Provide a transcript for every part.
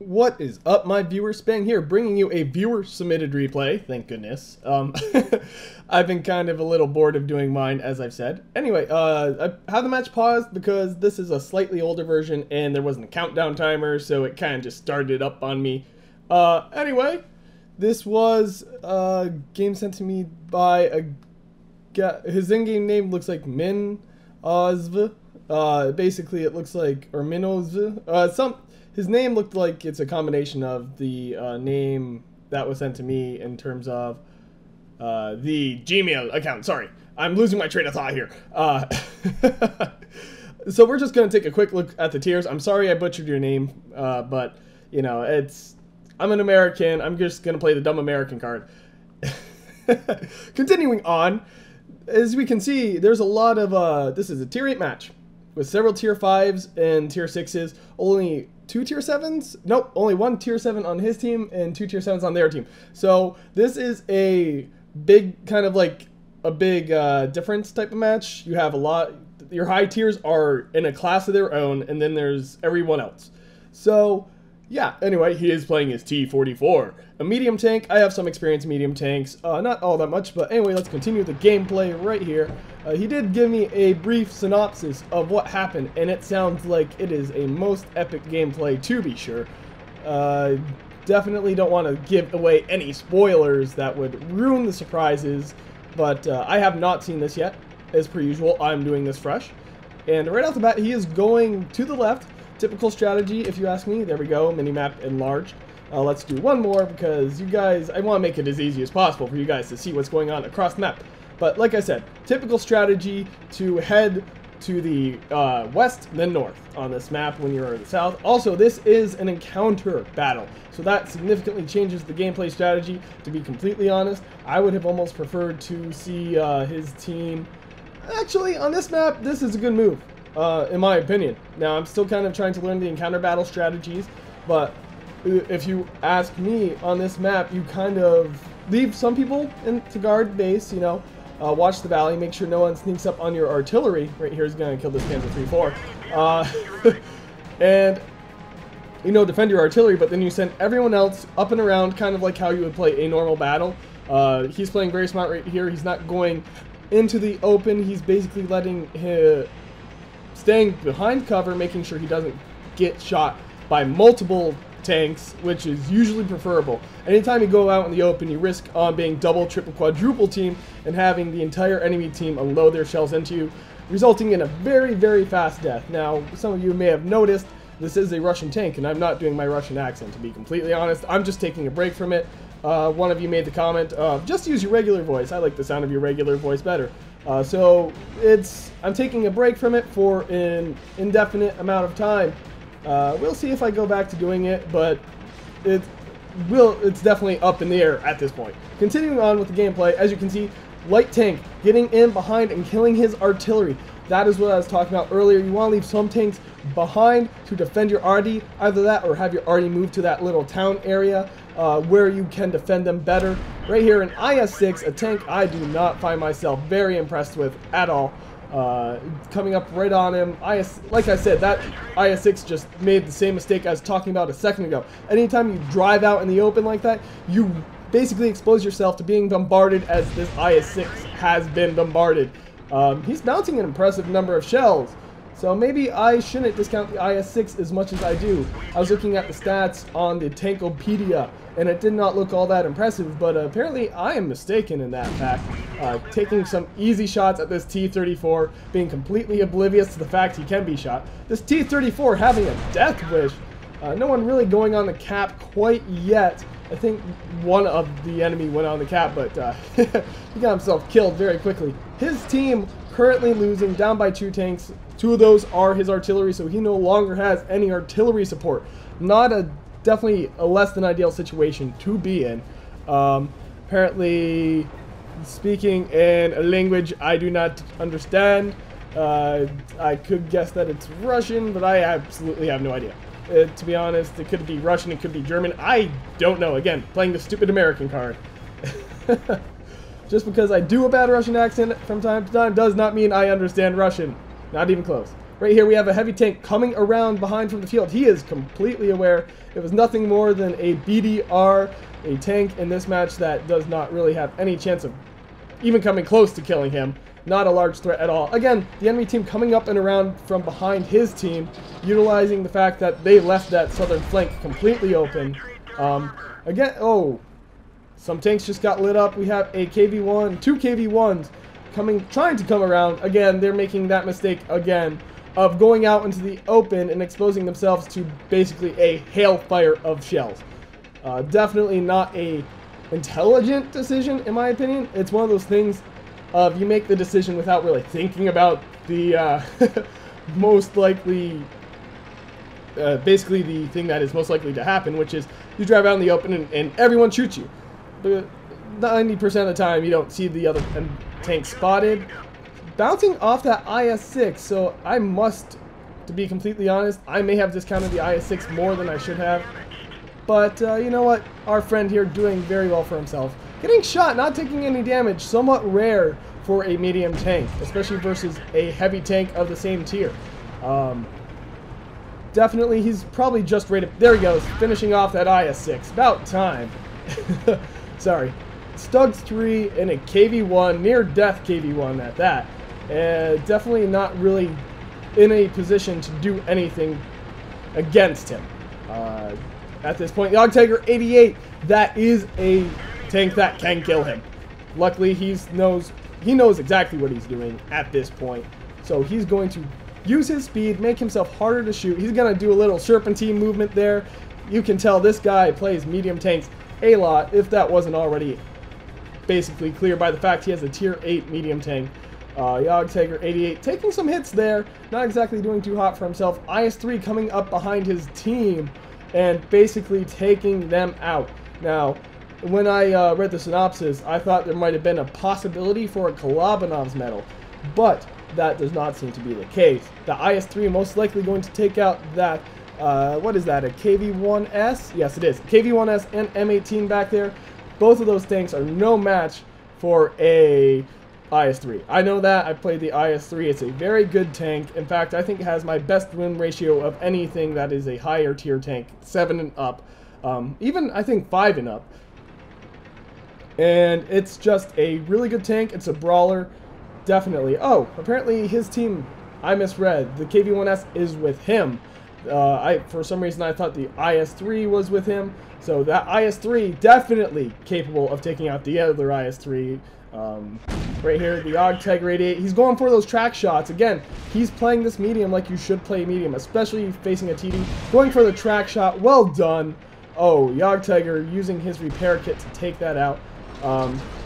What is up, my viewer? Spang here, bringing you a viewer-submitted replay. Thank goodness. I've been kind of a little bored of doing mine, as I've said. Anyway, I have the match paused because this is a slightly older version, and there wasn't a countdown timer, so it kind of just started up on me. Anyway, this was a game sent to me by a guy. His in-game name looks like Min Ozv. Basically, it looks like, or Minozv. His name looked like it's a combination of the name that was sent to me in terms of the Gmail account. Sorry, I'm losing my train of thought here. So we're just going to take a quick look at the tiers. I'm sorry I butchered your name, but, you know, I'm an American. I'm just going to play the dumb American card. Continuing on, as we can see, there's a lot of, this is a tier 8 match with several tier 5s and tier 6s. Only 2 tier 7s? Nope, only 1 tier 7 on his team and 2 tier 7s on their team. So this is a big, kind of like a big difference type of match. You have a lot, your high tiers are in a class of their own, and then there's everyone else. So yeah, anyway, he is playing his T-44, a medium tank. I have some experience in medium tanks, not all that much, but anyway, let's continue the gameplay right here. He did give me a brief synopsis of what happened, and it sounds like it is a most epic gameplay, to be sure. Definitely don't want to give away any spoilers that would ruin the surprises, but I have not seen this yet. As per usual, I'm doing this fresh. And right off the bat, he is going to the left. Typical strategy, if you ask me. There we go, minimap enlarged. Let's do one more because you guys, I want to make it as easy as possible for you guys to see what's going on across the map. But like I said, typical strategy to head to the west, then north on this map when you're in the south. Also, this is an encounter battle, so that significantly changes the gameplay strategy. To be completely honest, I would have almost preferred to see his team. Actually, on this map, this is a good move. In my opinion. Now, I'm still kind of trying to learn the encounter battle strategies, but if you ask me on this map, you kind of leave some people to guard base, you know, watch the valley, make sure no one sneaks up on your artillery. Right here is going to kill this Panzer 34. And, you know, defend your artillery, but then you send everyone else up and around, kind of like how you would play a normal battle. He's playing very smart right here. He's not going into the open. He's basically letting him staying behind cover, making sure he doesn't get shot by multiple tanks, which is usually preferable. Anytime you go out in the open, you risk on being double, triple, quadruple team and having the entire enemy team unload their shells into you, resulting in a very, very fast death. Now, some of you may have noticed this is a Russian tank, and I'm not doing my Russian accent, to be completely honest. I'm just taking a break from it. One of you made the comment, just use your regular voice. I like the sound of your regular voice better. So I'm taking a break from it for an indefinite amount of time. We'll see if I go back to doing it, but it's definitely up in the air at this point. Continuing on with the gameplay, as you can see, light tank getting in behind and killing his artillery. That is what I was talking about earlier. You want to leave some tanks behind to defend your arty. Either that or have your arty move to that little town area where you can defend them better. Right here in IS-6, a tank I do not find myself very impressed with at all. Coming up right on him. Like I said, that IS-6 just made the same mistake I was talking about a second ago. Anytime you drive out in the open like that, you basically expose yourself to being bombarded as this IS-6 has been bombarded. He's mounting an impressive number of shells, so maybe I shouldn't discount the IS-6 as much as I do. I was looking at the stats on the Tankopedia, and it did not look all that impressive, but apparently I am mistaken in that fact. Taking some easy shots at this T-34, being completely oblivious to the fact he can be shot. This T-34 having a death wish. No one really going on the cap quite yet. I think one of the enemy went on the cap, but he got himself killed very quickly. His team currently losing, down by 2 tanks. 2 of those are his artillery, so he no longer has any artillery support. Definitely a less than ideal situation to be in. Apparently speaking in a language I do not understand. I could guess that it's Russian, but I absolutely have no idea. To be honest, it could be Russian, it could be German. I don't know. Again, playing the stupid American card. Just because I do a bad Russian accent from time to time does not mean I understand Russian. Not even close. Right here we have a heavy tank coming around behind from the field. He is completely aware. It was nothing more than a BDR, a tank in this match that does not really have any chance of even coming close to killing him. Not a large threat at all. Again, the enemy team coming up and around from behind his team, utilizing the fact that they left that southern flank completely open. Again, oh, some tanks just got lit up. We have a KV-1, 2 KV-1s trying to come around. Again, they're making that mistake again of going out into the open and exposing themselves to basically a hailfire of shells. Definitely not a intelligent decision, in my opinion. It's one of those things of you make the decision without really thinking about the most likely, basically the thing that is most likely to happen, which is you drive out in the open and everyone shoots you. But 90% of the time you don't see the other tank spotted. Bouncing off that IS-6, so I must, to be completely honest, I may have discounted the IS-6 more than I should have. But you know what? Our friend here doing very well for himself. Getting shot, not taking any damage, somewhat rare for a medium tank, especially versus a heavy tank of the same tier. Definitely, he's probably just rated. There he goes, finishing off that IS-6. About time. Sorry. Stugs 3 in a KV-1, near-death KV-1 at that. Definitely not really in a position to do anything against him. At this point, the Tiger 88, that is a tank that can kill him. Luckily, he knows exactly what he's doing at this point. So he's going to use his speed, make himself harder to shoot. He's going to do a little serpentine movement there. You can tell this guy plays medium tanks a lot, if that wasn't already basically clear by the fact he has a tier 8 medium tank. Tiger 88 taking some hits there, not exactly doing too hot for himself. IS-3 coming up behind his team and basically taking them out. Now, when I read the synopsis, I thought there might have been a possibility for a Kalabanov's medal, but that does not seem to be the case. The IS-3 most likely going to take out that, what is that, a KV-1S? Yes, it is. KV-1S and M18 back there. Both of those tanks are no match for a IS-3. I know that. I played the IS-3. It's a very good tank. In fact, I think it has my best win ratio of anything that is a higher tier tank, 7 and up. Even, I think, 5 and up. And it's just a really good tank. It's a brawler. Definitely. Oh, apparently his team, I misread. The KV-1S is with him. For some reason, I thought the IS-3 was with him. So that IS-3 definitely capable of taking out the other IS-3. Right here, the Tiger 88. He's going for those track shots. Again, he's playing this medium like you should play medium, especially facing a TD. Going for the track shot. Well done. Oh, Tiger using his repair kit to take that out.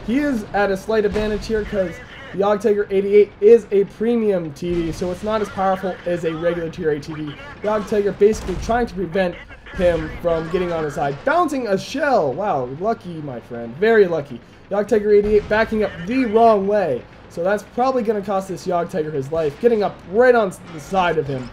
He is at a slight advantage here because the Tiger 88 is a premium TD, so it's not as powerful as a regular tier 8 TD. The Tiger basically trying to prevent him from getting on his side. Bouncing a shell. Wow, lucky, my friend. Very lucky. Tiger 88 backing up the wrong way. So that's probably going to cost this Tiger his life. Getting up right on the side of him.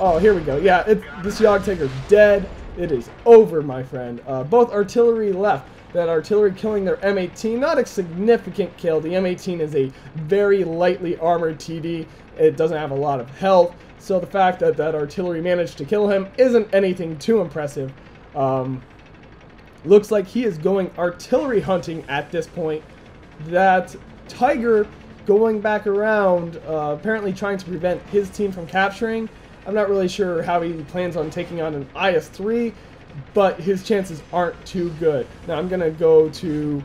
Oh, here we go. Yeah, this Tiger's dead. It is over, my friend. Both artillery left. That artillery killing their M18. Not a significant kill. The M18 is a very lightly armored TD. It doesn't have a lot of health. So the fact that that artillery managed to kill him isn't anything too impressive. Looks like he is going artillery hunting at this point. That Tiger going back around, apparently trying to prevent his team from capturing. I'm not really sure how he plans on taking on an IS-3, but his chances aren't too good. Now I'm going to go to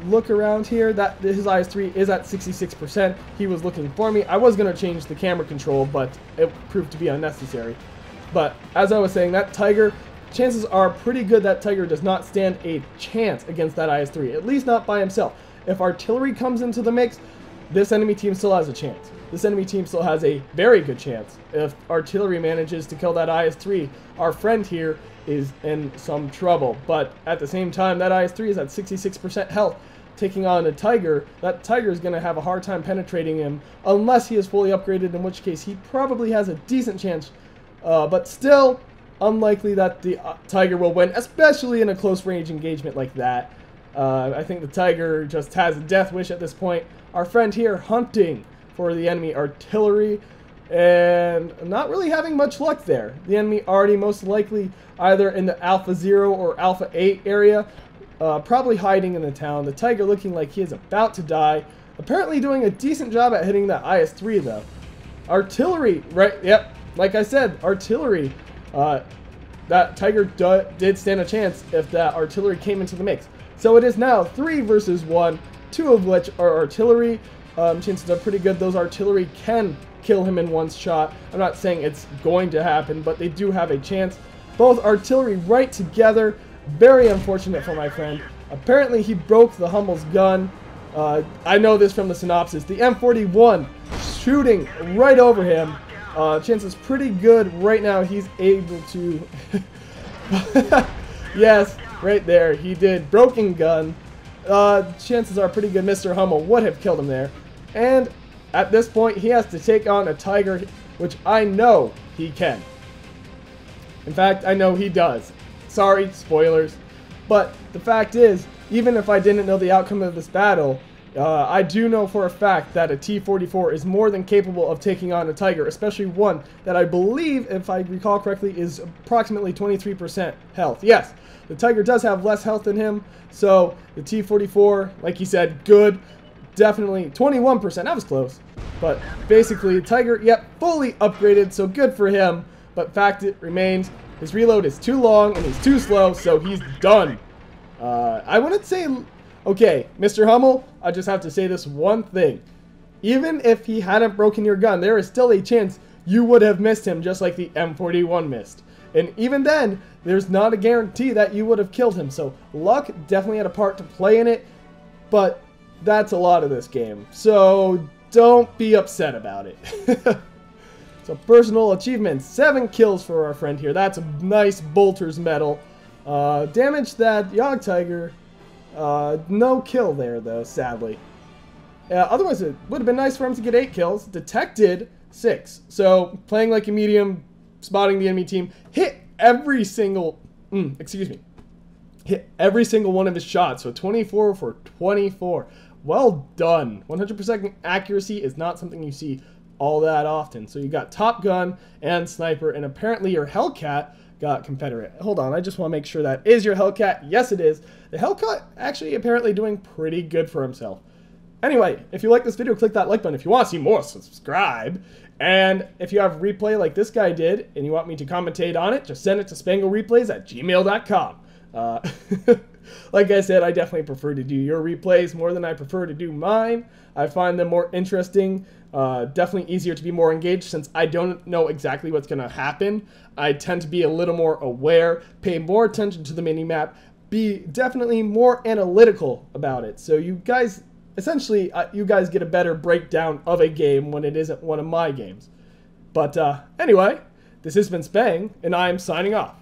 look around here. That his IS-3 is at 66%. He was looking for me. I was going to change the camera control, but it proved to be unnecessary. But as I was saying, that Tiger, chances are pretty good that Tiger does not stand a chance against that IS-3, at least not by himself. If artillery comes into the mix, this enemy team still has a chance. This enemy team still has a very good chance. If artillery manages to kill that IS-3, our friend here is in some trouble. But at the same time, that IS-3 is at 66% health. Taking on a Tiger, that Tiger is going to have a hard time penetrating him unless he is fully upgraded, in which case he probably has a decent chance. But still, unlikely that the Tiger will win, especially in a close range engagement like that. I think the Tiger just has a death wish at this point. Our friend here hunting for the enemy artillery. and not really having much luck there. The enemy already most likely either in the Alpha 0 or Alpha 8 area, probably hiding in the town. The Tiger looking like he is about to die. Apparently doing a decent job at hitting that IS-3 though. Artillery, right, yep, like I said, artillery. That Tiger did stand a chance if that artillery came into the mix. So it is now 3 versus 1, 2 of which are artillery. Chances are pretty good those artillery can kill him in one shot. I'm not saying it's going to happen, but they do have a chance. Both artillery right together. Very unfortunate for my friend. Apparently he broke the Hummel's gun. I know this from the synopsis. The M41 shooting right over him. Chances pretty good right now he's able to... Yes, right there. He did. Broken gun. Chances are pretty good Mr. Hummel would have killed him there. And at this point, he has to take on a Tiger, which I know he can. In fact, I know he does. Sorry, spoilers. But the fact is, even if I didn't know the outcome of this battle, I do know for a fact that a T-44 is more than capable of taking on a Tiger, especially one that I believe, if I recall correctly, is approximately 23% health. Yes, the Tiger does have less health than him, so the T-44, like he said, good. Definitely 21%, that was close. But basically, the Tiger, yep, fully upgraded, so good for him. But fact it remains, his reload is too long and he's too slow, so he's done. I wouldn't say... Okay, Mr. Hummel, I just have to say this one thing. Even if he hadn't broken your gun, there is still a chance you would have missed him just like the M41 missed. And even then, there's not a guarantee that you would have killed him. So luck definitely had a part to play in it, but that's a lot of this game. So don't be upset about it. So personal achievements, 7 kills for our friend here. That's a nice bolter's medal. Damage that Yog Tiger. No kill there, though, sadly. Otherwise, it would have been nice for him to get 8 kills. Detected 6. So, playing like a medium, spotting the enemy team, hit every single... Hit every single one of his shots. So, 24 for 24. Well done. 100% accuracy is not something you see all that often. So, you got Top Gun and Sniper, and apparently your Hellcat got Confederate. Hold on, I just want to make sure that is your Hellcat. Yes, it is. The Hellcat actually apparently doing pretty good for himself. Anyway, if you like this video, click that like button. If you want to see more, subscribe. And if you have replay like this guy did, and you want me to commentate on it, just send it to spanglereplays@gmail.com. Like I said, I definitely prefer to do your replays more than I prefer to do mine. I find them more interesting. Definitely easier to be more engaged since I don't know exactly what's going to happen. I tend to be a little more aware, pay more attention to the minimap, be definitely more analytical about it. So you guys, essentially, you guys get a better breakdown of a game when it isn't one of my games. But anyway, this has been Spang, and I am signing off.